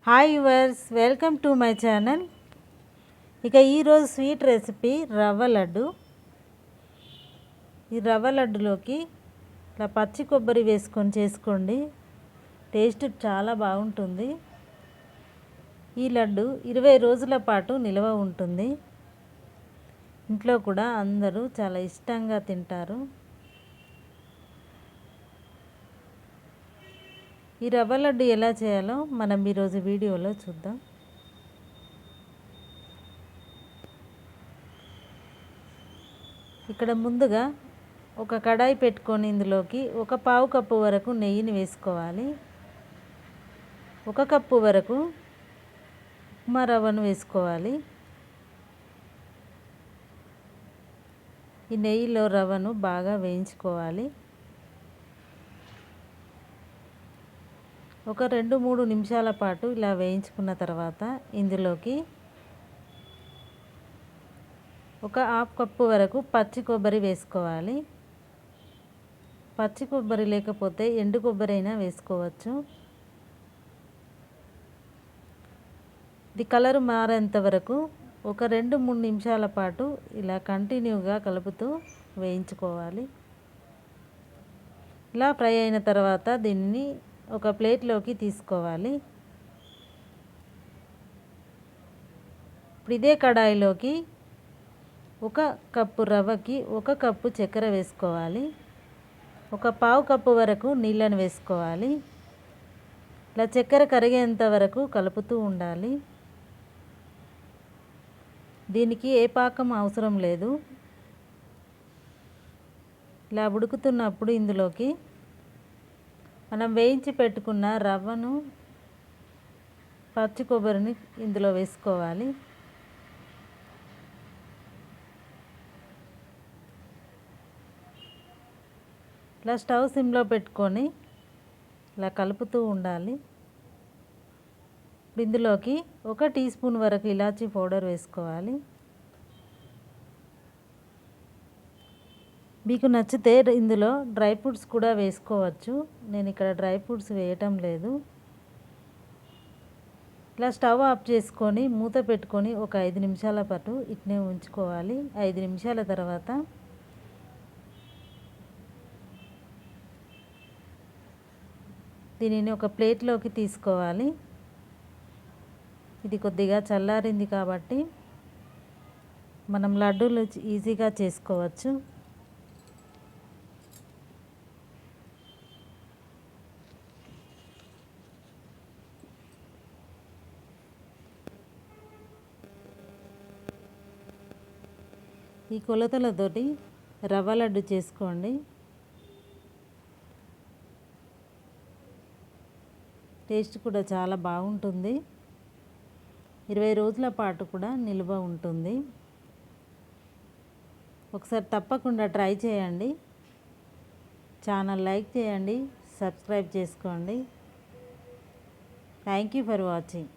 Hi yours, welcome to my channel. ఇక ఈరోజు sweet recipe రవ్వ లడ్డు. ఈ రవ్వ లడ్డులోకి ఇట్లా పచ్చి కొబ్బరి వేసుకొని చేసుకోండి, టేస్ట్ చాలా బాగుంటుంది. ఈ లడ్డు 20 రోజుల పాటు నిల్వ ఉంటుంది. ఇంట్లో కూడా అందరూ చాలా ఇష్టంగా తింటారు. ఈ రవ్వ లడ్డు ఎలా చేయాలో మనం ఈరోజు వీడియోలో చూద్దాం. ఇక్కడ ముందుగా ఒక కడాయి పెట్టుకొని ఇందులోకి 1/4 కప్పు వరకు నెయ్యిని వేసుకోవాలి. 1 కప్పు వరకు ఉప్మా రవ్వను వేసుకోవాలి. ఈ నెయ్యిలో రవ్వను బాగా వేయించుకోవాలి. ఒక 2-3 నిమిషాల పాటు ఇలా వేయించుకున్న తర్వాత ఇందులోకి 1/2 కప్పు వరకు పచ్చి కొబ్బరి వేసుకోవాలి. పచ్చి కొబ్బరి లేకపోతే ఎండు కొబ్బరి అయినా వేసుకోవచ్చు. ఇది కలర్ మారేంత వరకు ఒక 2-3 నిమిషాల పాటు ఇలా కంటిన్యూగా కలుపుతూ వేయించుకోవాలి. ఇలా ఫ్రై అయిన తర్వాత దీన్ని ఒక ప్లేట్లోకి తీసుకోవాలి. ఇప్పుడు ఇదే కడాయిలోకి 1 కప్పు రవ్వకి 1 కప్పు చక్కెర వేసుకోవాలి. 1/4 కప్పు వరకు నీళ్ళను వేసుకోవాలి. ఇలా చక్కెర కరిగేంత వరకు కలుపుతూ ఉండాలి. దీనికి ఏ పాకం అవసరం లేదు. ఇలా ఉడుకుతున్నప్పుడు ఇందులోకి మనం వేయించి పెట్టుకున్న రవ్వను, పచ్చి కొబ్బరిని ఇందులో వేసుకోవాలి. ఇలా స్టవ్ సిమ్లో పెట్టుకొని ఇలా కలుపుతూ ఉండాలి. ఇందులోకి 1 టీ స్పూన్ వరకు ఇలాచీ పౌడర్ వేసుకోవాలి. మీకు నచ్చితే ఇందులో డ్రై ఫ్రూట్స్ కూడా వేసుకోవచ్చు. నేను ఇక్కడ డ్రై ఫ్రూట్స్ వేయటం లేదు. ఇలా స్టవ్ ఆఫ్ చేసుకొని మూత పెట్టుకొని ఒక 5 నిమిషాల పాటు ఇట్నే ఉంచుకోవాలి. 5 నిమిషాల తర్వాత దీనిని ఒక ప్లేట్లోకి తీసుకోవాలి. ఇది కొద్దిగా చల్లారింది కాబట్టి మనం లడ్డూలు ఈజీగా చేసుకోవచ్చు. ఈ కొలతలతోటి రవ్వ లడ్డు చేసుకోండి. టేస్ట్ కూడా చాలా బాగుంటుంది. 20 రోజుల పాటు కూడా నిల్వ ఉంటుంది. ఒకసారి తప్పకుండా ట్రై చేయండి. ఛానల్ లైక్ చేయండి, సబ్స్క్రైబ్ చేసుకోండి. Thank you for watching.